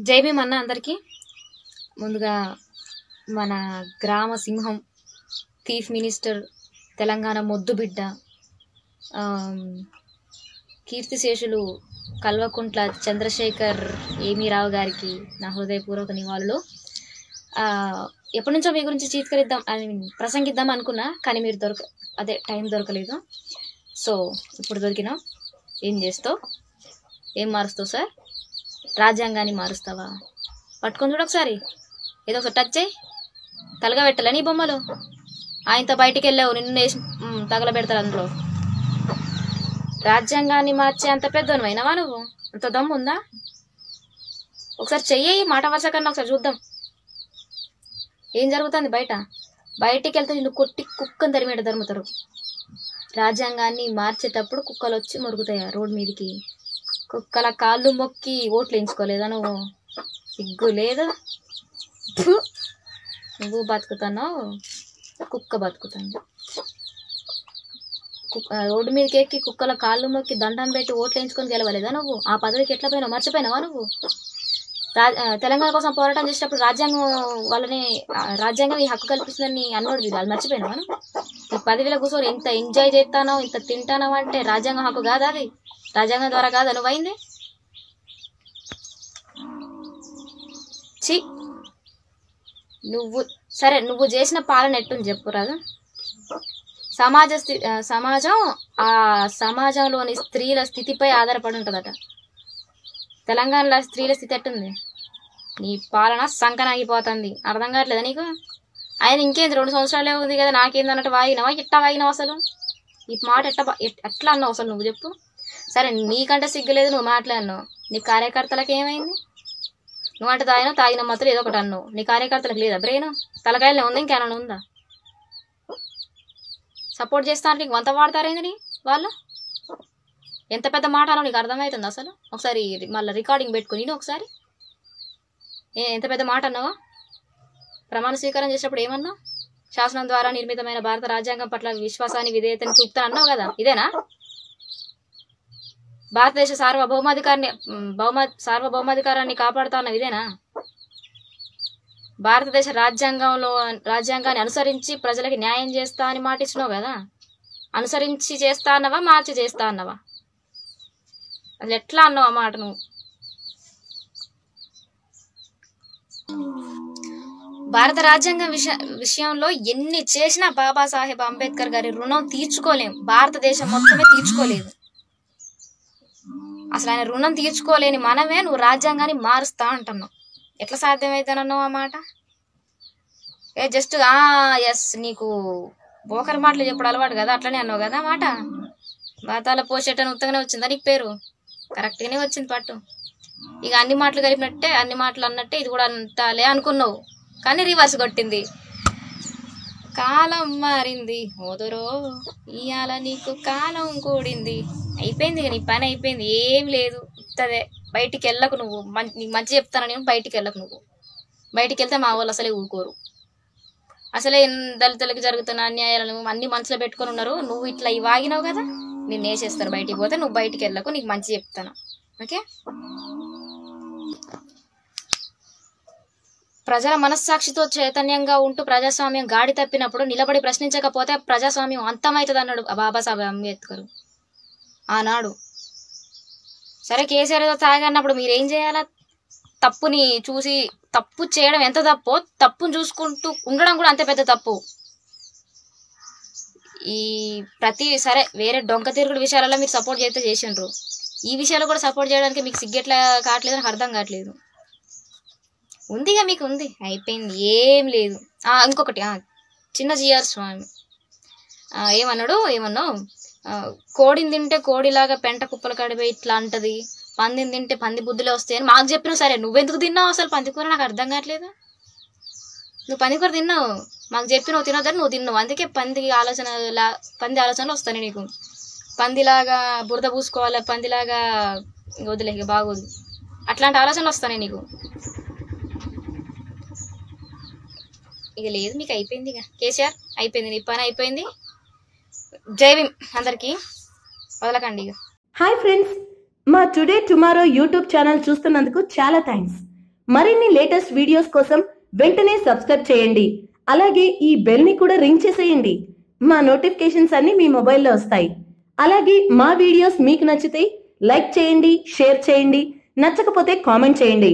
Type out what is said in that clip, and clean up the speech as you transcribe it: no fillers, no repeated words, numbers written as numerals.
జై భీమ్ అన్న అందరికీ. ముందుగా మన గ్రామ సింహం, చీఫ్ మినిస్టర్, తెలంగాణ మొద్దు బిడ్డ, కీర్తిశేషులు కల్వకుంట్ల చంద్రశేఖర్ ఏమీరావు గారికి నా హృదయపూర్వక నివాళులు. ఎప్పటి నుంచో మీ గురించి చీత్కరిద్దాం ప్రసంగిద్దాం అనుకున్నా, కానీ మీరు టైం దొరకలేదు. సో ఇప్పుడు దొరికినా. ఏం చేస్తావు? ఏం మారుస్తావు సార్? రాజ్యాంగాన్ని మారుస్తావా? పట్టుకొని చూడు ఒకసారి, ఏదో ఒకసారి టచ్ చేయి. తలగా పెట్టలే నీ బొమ్మలు. ఆయనతో బయటికి వెళ్ళావు, నిన్ను వేసి తగలబెడతారు అందులో. రాజ్యాంగాన్ని మార్చే అంత పెద్దవైనవా నువ్వు? అంత దమ్ము ఉందా? ఒకసారి చెయ్యి, మాట వరుస కన్నా ఒకసారి చూద్దాం ఏం జరుగుతుంది బయట. బయటికి వెళ్తే నిన్ను కొట్టి కుక్కను తరిమేట తరుముతారు. రాజ్యాంగాన్ని మార్చేటప్పుడు కుక్కలు వచ్చి మొరుగుతాయా రోడ్డు మీదకి? కుక్కల కాళ్ళు మొక్కి ఓట్లు వేయించుకోలేదా నువ్వు? సిగ్గు లేదు. నువ్వు బతుకుతున్నావు, కుక్క బతుకుతాను. రోడ్డు మీదకి ఎక్కి కుక్కల కాళ్ళు మొక్కి దండం పెట్టి ఓట్లు వేయించుకొని గెలవలేదా నువ్వు? ఆ పదవికి ఎట్లా పోయినావు? మర్చిపోయినావా నువ్వు? తెలంగాణ కోసం పోరాటం చేసేటప్పుడు రాజ్యాంగం ఈ హక్కు కల్పిస్తుందని అన్నోడు అది మర్చిపోయినావా? ఈ పదవిలో కూర్చొని ఇంత ఎంజాయ్ చేస్తానో, ఇంత తింటానో అంటే రాజ్యాంగం హక్కు కాదా? అది రాజ్యాంగం ద్వారా కాదా నువ్వు అయింది? నువ్వు సరే, నువ్వు చేసిన పాలన ఎట్టుంది చెప్పురాదు? సమాజం ఆ సమాజంలోని స్త్రీల స్థితిపై ఆధారపడి ఉంటుందట. తెలంగాణలో స్త్రీల స్థితి ఎట్టుంది? నీ పాలన సంకనాగిపోతుంది. అర్థం కావట్లేదా నీకు? ఆయన ఇంకేంది 2 సంవత్సరాలే ఉంది కదా, నాకేందన్నట్టు వాగినావా? ఎట్టా వాగినావు అసలు? ఈ మాట ఎట్లా అన్నావు అసలు నువ్వు చెప్పు? సరే, నీకంటే సిగ్గులేదు, నువ్వు మాట్లాడినావు. నీ కార్యకర్తలకు ఏమైంది? నువ్వు అంటే తాగిన మాత్రం ఏదో ఒకటి అన్నావు. నీ కార్యకర్తలకు లేదా బ్రెయిన్? తలకాయలనే ఉంది, ఇంకేమైనా ఉందా? సపోర్ట్ చేస్తాను నీకు వంత వాడతారేంది వాళ్ళు? ఎంత పెద్ద మాట అన్నావు నీకు అర్థమవుతుంది అసలు? ఒకసారి మళ్ళీ రికార్డింగ్ పెట్టుకుని నేను ఒకసారి ఎంత పెద్ద మాట అన్నావా? ప్రమాణ స్వీకారం చేసేటప్పుడు ఏమన్నావు? శాసనం ద్వారా నిర్మితమైన భారత రాజ్యాంగం పట్ల విశ్వాసాన్ని, విధేయతని చూపుతాను అన్నావు కదా, ఇదేనా? భారతదేశ సార్వభౌమాధికారాన్ని కాపాడుతా అన్నవి ఇదేనా? భారతదేశ రాజ్యాంగాన్ని అనుసరించి ప్రజలకి న్యాయం చేస్తా అని మాట ఇచ్చినావు కదా. అనుసరించి చేస్తా అన్నవా, మార్చి చేస్తా అన్నవా? అసలు ఎట్లా అన్నావు ఆ మాట నువ్వు? భారత రాజ్యాంగం విషయంలో ఎన్ని చేసినా బాబాసాహెబ్ అంబేద్కర్ గారి రుణం తీర్చుకోలేం. భారతదేశం మొత్తమే తీర్చుకోలేదు. అసలు ఆయన రుణం తీర్చుకోలేని మనమే నువ్వు రాజ్యాంగాన్ని మారుస్తా అంటున్నావు. ఎట్లా సాధ్యమైందన్నావు ఆ మాట? జస్ట్ ఎస్, నీకు బోకర్ మాటలు చెప్పుడు అలవాటు కదా, అట్లనే అన్నావు కదా మాట. బాతాల పోసేటని ఉత్తగానే వచ్చిందా నీకు పేరు? కరెక్ట్గానే వచ్చింది పట్టు. ఇక అన్ని మాటలు కలిపినట్టే, అన్ని మాటలు అన్నట్టే ఇది కూడా అంటాలే అనుకున్నావు, కానీ రివర్స్ కొట్టింది. కాలం మారింది ఓదరో, ఇవాళ నీకు కాలం కూడింది. అయిపోయింది, నీ పని అయిపోయింది. ఏం లేదు, ఇత్తదే. బయటికి వెళ్ళకు నువ్వు. నీకు మంచి చెప్తాను నేను, బయటికి వెళ్ళకు నువ్వు. బయటికి వెళ్తే మా వాళ్ళు అసలే ఊరుకోరు. అసలే దళితులకి జరుగుతున్న అన్యాయాలను అన్ని మనసులో పెట్టుకొని ఉన్నారు. నువ్వు ఇట్లా వాగినావు కదా, నేను వేసేస్తాను బయటికి పోతే. నువ్వు బయటికి వెళ్ళకు, నీకు మంచి చెప్తాను, ఓకే? ప్రజల మనస్సాక్షితో చైతన్యంగా ఉంటూ ప్రజాస్వామ్యం గాడి తప్పినప్పుడు నిలబడి ప్రశ్నించకపోతే ప్రజాస్వామ్యం అంతమవుతుంది అన్నాడు బాబాసాహెబ్ అంబేద్కర్ ఆనాడు. సరే, కేసీఆర్ ఏదో తాగన్నప్పుడు మీరేం చేయాలా? తప్పుని చూసి, తప్పు చేయడం ఎంత తప్పో తప్పుని చూసుకుంటూ ఉండడం కూడా అంతే పెద్ద తప్పు. సరే, వేరే డొంక తిరుగుడు విషయాలలో మీరు సపోర్ట్ చేస్తే చేసిండ్రు, ఈ విషయాలు కూడా సపోర్ట్ చేయడానికి మీకు సిగ్గెట్లా కావట్లేదు, నాకు అర్థం కావట్లేదు. ఉందిగా మీకు, ఉంది, అయిపోయింది, ఏం లేదు. ఇంకొకటి, చిన్న జిఆర్ స్వామి ఏమన్నావు? కోడిని తింటే కోడిలాగా పెంట కుప్పల కడిపోయి ఇట్లా అంటది, పందిని తింటే పంది బుద్ధులే వస్తాయని మాకు చెప్పినావు. సరే, నువ్వెందుకు తిన్నావు అసలు పందికూర? నాకు అర్థం కావట్లేదు. నువ్వు పందికూర తిన్నావు, మాకు చెప్పి నువ్వు తినొద్దని నువ్వు తిన్నావు. అందుకే పంది ఆలోచనలు వస్తాయి నీకు. పందిలాగా బురద పూసుకోవాలి, పందిలాగా వదిలే, బాగోదు, అట్లాంటి ఆలోచనలు వస్తాయి నీకు. ఇక లేదు, మీకు అయిపోయింది. ఇక కేసీఆర్ అయిపోయింది, నీ పని అయిపోయింది. జై భీమ్ అందరికీ, వదలకండి ఇక. హాయ్ ఫ్రెండ్స్, మా టుడే టుమారో యూట్యూబ్ ఛానల్ చూస్తున్నందుకు చాలా థ్యాంక్స్. మరిన్ని లేటెస్ట్ వీడియోస్ కోసం వెంటనే సబ్స్క్రైబ్ చేయండి. అలాగే ఈ బెల్ ని కూడా రింగ్ చేసేయండి. మా నోటిఫికేషన్స్ అన్ని మీ మొబైల్లో వస్తాయి. అలాగే మా వీడియోస్ మీకు నచ్చితే లైక్ చేయండి, షేర్ చేయండి, నచ్చకపోతే కామెంట్ చేయండి.